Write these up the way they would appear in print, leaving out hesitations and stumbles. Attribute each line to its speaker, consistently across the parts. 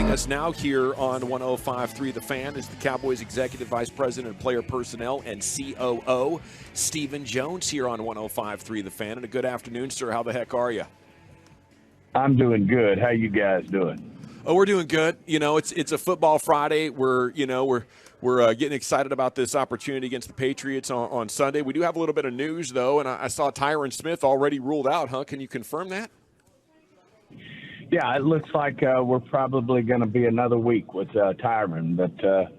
Speaker 1: Joining us now here on 105.3 The Fan is the Cowboys Executive Vice President of Player Personnel and COO, Stephen Jones, here on 105.3 The Fan. And a good afternoon, sir. How the heck are you?
Speaker 2: I'm doing good. How you guys doing?
Speaker 1: Oh, we're doing good. You know, it's a football Friday. We're getting excited about this opportunity against the Patriots on Sunday. We do have a little bit of news, though, and I saw Tyron Smith already ruled out, huh? Can you confirm that?
Speaker 2: Yeah, it looks like we're probably going to be another week with Tyron, but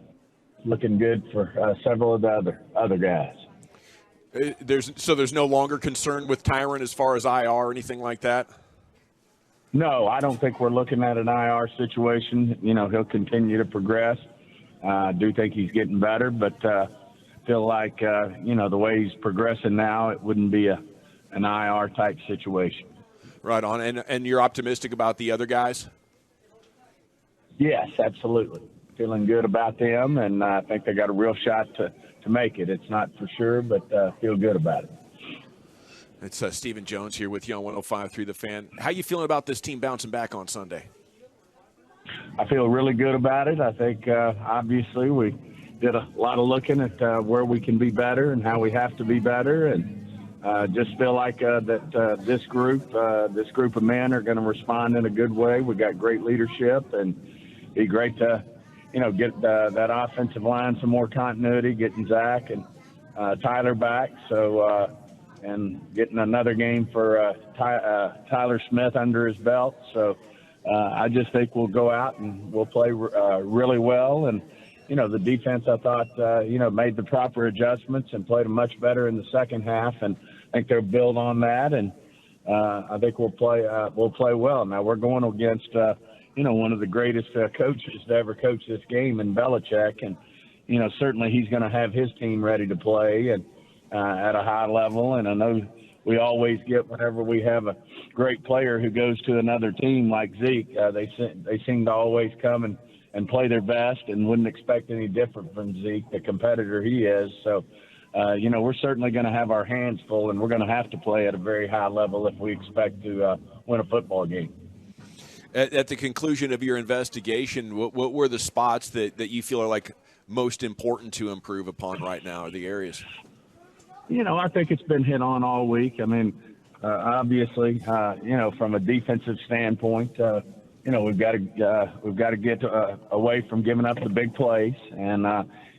Speaker 2: looking good for several of the other guys.
Speaker 1: There's no longer concern with Tyron as far as IR or anything like that?
Speaker 2: No, I don't think we're looking at an IR situation. You know, he'll continue to progress. I do think he's getting better, but feel like, the way he's progressing now, it wouldn't be an IR-type situation.
Speaker 1: Right on. And you're optimistic about the other guys?
Speaker 2: Yes, absolutely. Feeling good about them, and I think they got a real shot to make it. It's not for sure, but feel good about it.
Speaker 1: It's Stephen Jones here with you on 105.3 The Fan. How you feeling about this team bouncing back on Sunday?
Speaker 2: I feel really good about it. I think, obviously, we did a lot of looking at where we can be better and how we have to be better, and just feel like that this group of men are going to respond in a good way. We got great leadership, and be great to, get that offensive line some more continuity, getting Zach and Tyler back. So, and getting another game for Tyler Smith under his belt. So I just think we'll go out and we'll play really well. And, the defense, I thought, made the proper adjustments and played much better in the second half. And I think they'll build on that. And I think we'll play well. Now, we're going against, one of the greatest coaches to ever coach this game in Belichick. And, certainly he's going to have his team ready to play and at a high level. And I know we always get, whenever we have a great player who goes to another team like Zeke, they seem to always come and play their best, and wouldn't expect any different from Zeke, the competitor he is. So, we're certainly going to have our hands full, and we're going to have to play at a very high level if we expect to win a football game.
Speaker 1: At the conclusion of your investigation, what were the spots that you feel are like most important to improve upon right now, or the areas?
Speaker 2: I think it's been hit on all week. I mean, obviously, from a defensive standpoint, we've got to get away from giving up the big plays. And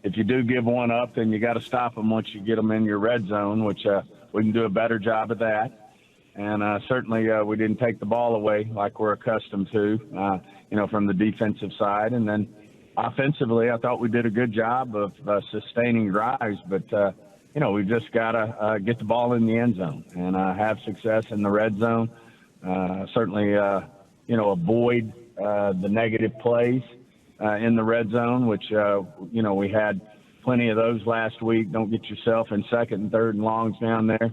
Speaker 2: if you do give one up, then you got to stop them once you get them in your red zone, which we can do a better job of that. And certainly we didn't take the ball away like we're accustomed to, from the defensive side. And then offensively, I thought we did a good job of sustaining drives, but we've just got to get the ball in the end zone and have success in the red zone. Certainly, avoid the negative plays in the red zone, which, we had plenty of those last week. Don't get yourself in second and third and longs down there.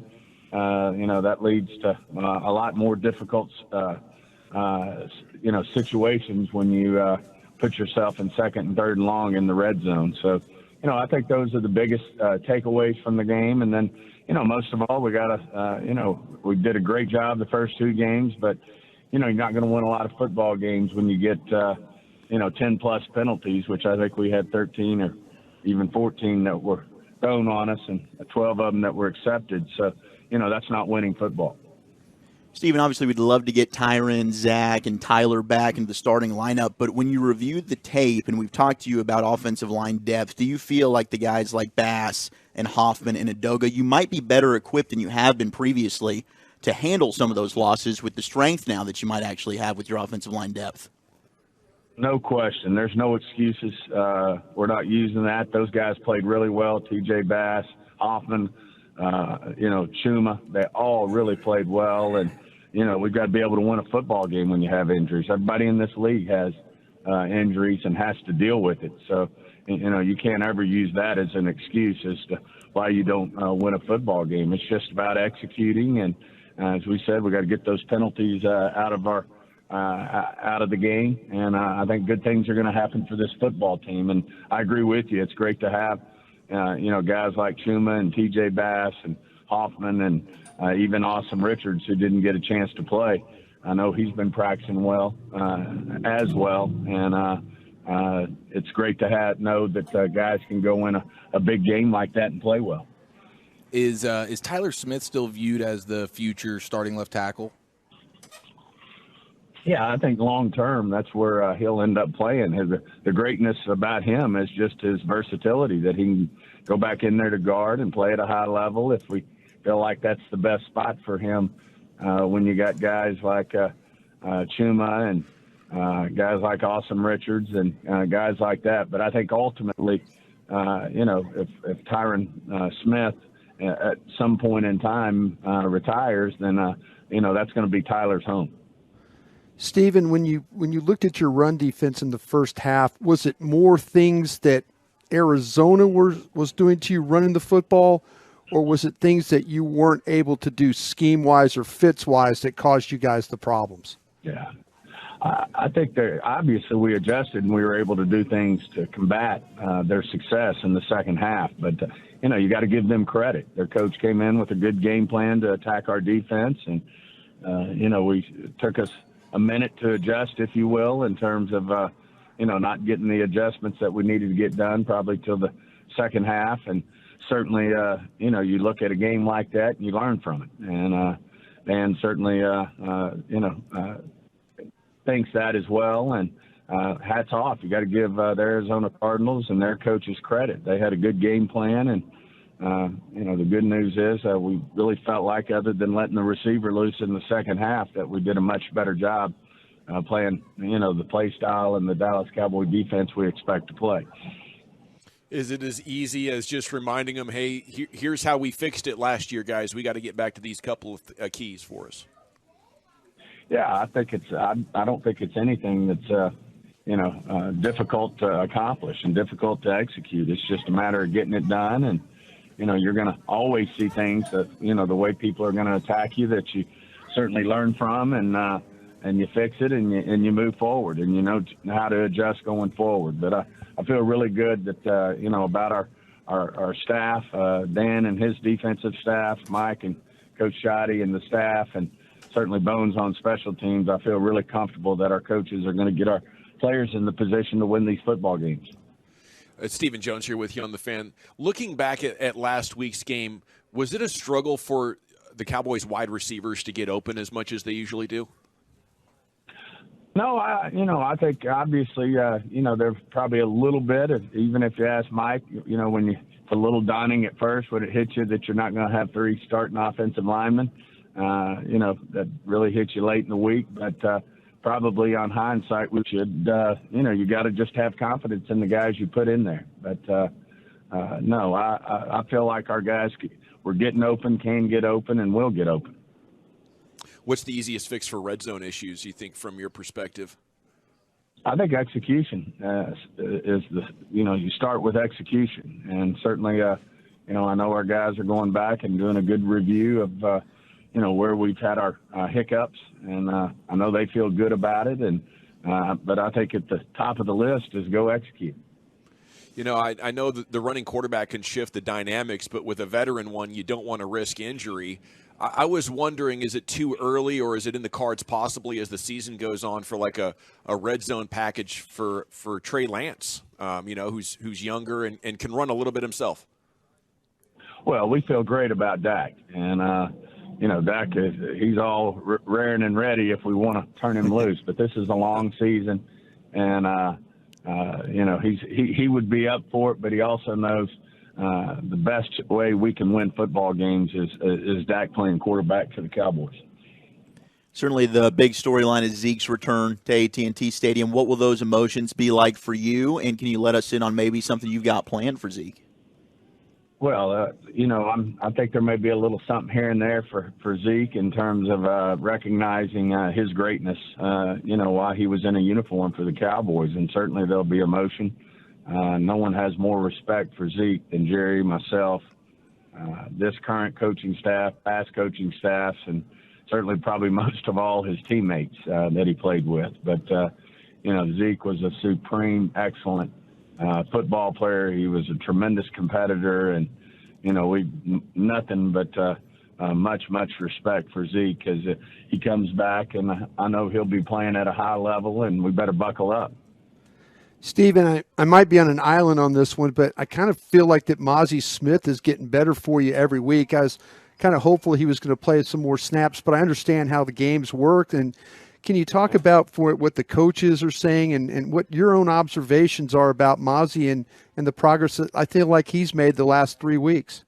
Speaker 2: That leads to a lot more difficult, situations when you put yourself in second and third and long in the red zone. So, I think those are the biggest takeaways from the game. And then, most of all, we got to, we did a great job the first two games, but, you're not going to win a lot of football games when you get, 10-plus penalties, which I think we had 13 or even 14 that were thrown on us and 12 of them that were accepted. So, that's not winning football.
Speaker 3: Stephen, obviously we'd love to get Tyron, Zach, and Tyler back into the starting lineup, but when you reviewed the tape, and we've talked to you about offensive line depth, do you feel like the guys like Bass and Hoffman and Adoga, you might be better equipped than you have been previously to handle some of those losses with the strength now that you might actually have with your offensive line depth?
Speaker 2: No question. There's no excuses. We're not using that. Those guys played really well. T.J. Bass, Hoffman, Chuma, they all really played well. And, we've got to be able to win a football game when you have injuries. Everybody in this league has injuries and has to deal with it. So, you can't ever use that as an excuse as to why you don't win a football game. It's just about executing. And as we said, we got to get those penalties out of the game. And I think good things are going to happen for this football team. And I agree with you. It's great to have, guys like Chuma and T.J. Bass and Hoffman and even Awesome Richards, who didn't get a chance to play, I know he's been practicing well as well, and it's great to know that guys can go in a big game like that and play well.
Speaker 4: Is Tyler Smith still viewed as the future starting left tackle?
Speaker 2: Yeah, I think long term that's where he'll end up playing. The greatness about him is just his versatility, that he can go back in there to guard and play at a high level if we feel like that's the best spot for him. When you got guys like Chuma and guys like Awesome Richards and guys like that. But I think ultimately, if Tyron Smith at some point in time retires, then that's going to be Tyler's home.
Speaker 5: Stephen, when you looked at your run defense in the first half, was it more things that Arizona was doing to you running the football, or was it things that you weren't able to do scheme-wise or fits-wise that caused you guys the problems?
Speaker 2: Yeah. I think obviously we adjusted and we were able to do things to combat their success in the second half. But, you got to give them credit. Their coach came in with a good game plan to attack our defense. And, it took us a minute to adjust, if you will, in terms of, not getting the adjustments that we needed to get done probably till the second half. And certainly, you look at a game like that and you learn from it. And certainly, thinks that as well. And hats off. You got to give the Arizona Cardinals and their coaches credit. They had a good game plan. And, the good news is we really felt like, other than letting the receiver loose in the second half, that we did a much better job playing, the play style and the Dallas Cowboy defense we expect to play.
Speaker 1: Is it as easy as just reminding them, hey, here's how we fixed it last year, guys. We got to get back to these couple of keys for us?
Speaker 2: Yeah, I think I don't think it's anything that's, difficult to accomplish and difficult to execute. It's just a matter of getting it done. And, you're going to always see things that, the way people are going to attack you that you certainly learn from and you fix it and you move forward and you know how to adjust going forward. But I feel really good that, about our staff, Dan and his defensive staff, Mike and Coach Shoddy and the staff, and certainly Bones on special teams. I feel really comfortable that our coaches are going to get our players in the position to win these football games.
Speaker 1: Stephen Jones here with you on The Fan. Looking back at last week's game, was it a struggle for the Cowboys wide receivers to get open as much as they usually do?
Speaker 2: No, I think obviously, there's probably a little bit, even if you ask Mike, when it's a little daunting at first, when it hits you that you're not going to have 3 starting offensive linemen, that really hits you late in the week. But probably on hindsight, we should, you got to just have confidence in the guys you put in there. But, no, I feel like our guys were getting open, can get open, and will get open.
Speaker 1: What's the easiest fix for red zone issues, you think, from your perspective?
Speaker 2: I think execution is you start with execution. And certainly, I know our guys are going back and doing a good review of, where we've had our hiccups. And I know they feel good about it. And but I think at the top of the list is go execute.
Speaker 1: I know that the running quarterback can shift the dynamics, but with a veteran one, you don't want to risk injury. I was wondering, is it too early, or is it in the cards possibly as the season goes on for like a red zone package for Trey Lance, who's younger and can run a little bit himself?
Speaker 2: Well, we feel great about Dak. And, Dak, he's all raring and ready if we want to turn him loose. But this is a long season, and, he would be up for it, but he also knows the best way we can win football games is Dak playing quarterback for the Cowboys.
Speaker 3: Certainly the big storyline is Zeke's return to AT&T Stadium. What will those emotions be like for you, and can you let us in on maybe something you've got planned for Zeke?
Speaker 2: Well, I think there may be a little something here and there for Zeke in terms of recognizing his greatness, while he was in a uniform for the Cowboys, and certainly there'll be emotion. No one has more respect for Zeke than Jerry, myself, this current coaching staff, past coaching staffs, and certainly probably most of all his teammates that he played with. But, Zeke was a supreme, excellent football player. He was a tremendous competitor, and, we nothing but much respect for Zeke because he comes back, and I know he'll be playing at a high level, and we better buckle up.
Speaker 5: Stephen, I might be on an island on this one, but I kind of feel like that Mazi Smith is getting better for you every week. I was kind of hopeful he was going to play some more snaps, but I understand how the games work. And can you talk about what the coaches are saying and what your own observations are about Mazi and the progress that I feel like he's made the last 3 weeks?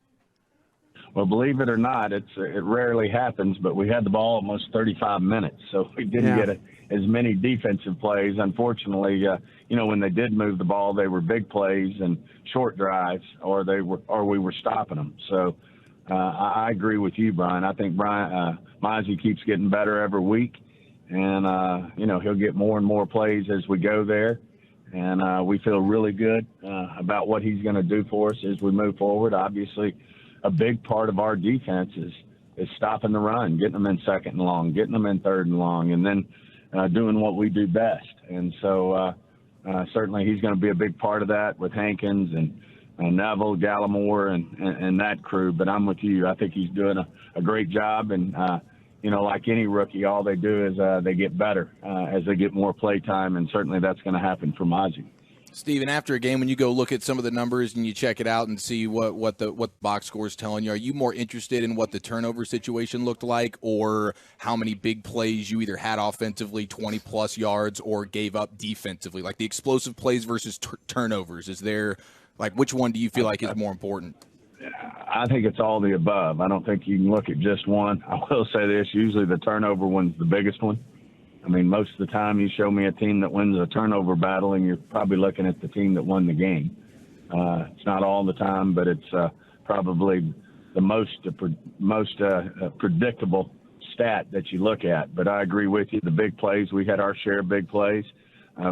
Speaker 2: Well, believe it or not, it rarely happens, but we had the ball almost 35 minutes, so we didn't get as many defensive plays. Unfortunately, when they did move the ball, they were big plays and short drives, or we were stopping them. So I agree with you, Brian. I think Mazi keeps getting better every week, and he'll get more and more plays as we go there. And we feel really good about what he's going to do for us as we move forward. Obviously, a big part of our defense is stopping the run, getting them in second and long, getting them in third and long, and then doing what we do best. And so certainly he's going to be a big part of that with Hankins and Neville, Gallimore, and that crew. But I'm with you. I think he's doing a great job. And, like any rookie, all they do is they get better as they get more play time, and certainly that's going to happen for Mazi.
Speaker 4: Stephen, after a game, when you go look at some of the numbers and you check it out and see what the box score is telling you, are you more interested in what the turnover situation looked like, or how many big plays you either had offensively, 20-plus yards, or gave up defensively, like the explosive plays versus turnovers? Is there, which one do you feel like is more important?
Speaker 2: I think it's all the above. I don't think you can look at just one. I will say this, usually the turnover one's the biggest one. I mean, most of the time you show me a team that wins a turnover battle, and you're probably looking at the team that won the game. It's not all the time, but it's probably the most predictable stat that you look at. But I agree with you. The big plays, we had our share of big plays,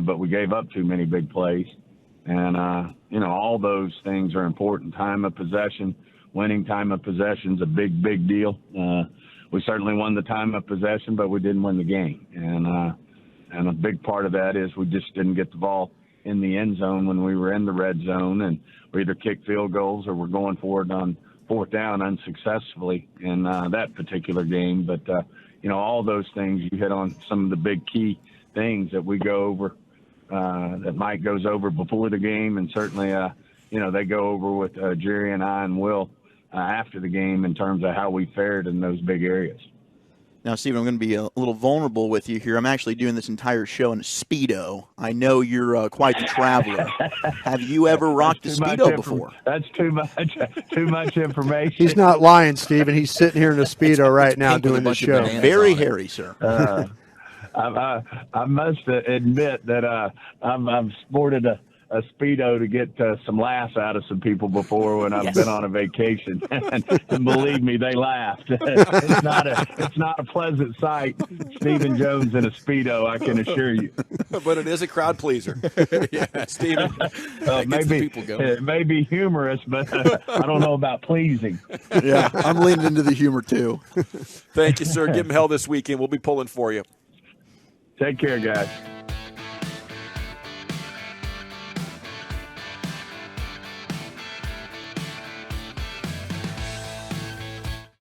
Speaker 2: but we gave up too many big plays. And, all those things are important. Time of possession, winning time of possession is a big, big deal. We certainly won the time of possession, but we didn't win the game. And a big part of that is we just didn't get the ball in the end zone when we were in the red zone, and we either kicked field goals or we're going for it on fourth down unsuccessfully in that particular game. But, all those things, you hit on some of the big key things that we go over, that Mike goes over before the game, and certainly, they go over with Jerry and I and Will after the game in terms of how we fared in those big areas.
Speaker 3: Now, Stephen, I'm going to be a little vulnerable with you here. I'm actually doing this entire show in a Speedo. I know you're quite the traveler. Have you ever rocked a Speedo before?
Speaker 2: That's too much information.
Speaker 5: He's not lying, Stephen. He's sitting here in a Speedo right now doing the show.
Speaker 3: Very hairy, sir.
Speaker 2: I must admit that I've sported a Speedo to get some laughs out of some people before when I've been on a vacation, and believe me, they laughed. It's not a pleasant sight, Stephen Jones in a Speedo, I can assure you.
Speaker 1: But it is a crowd pleaser. Stephen.
Speaker 2: It may be humorous, but I don't know about pleasing.
Speaker 3: Yeah, I'm leaning into the humor too.
Speaker 1: Thank you, sir. Give him hell this weekend. We'll be pulling for you.
Speaker 2: Take care, guys.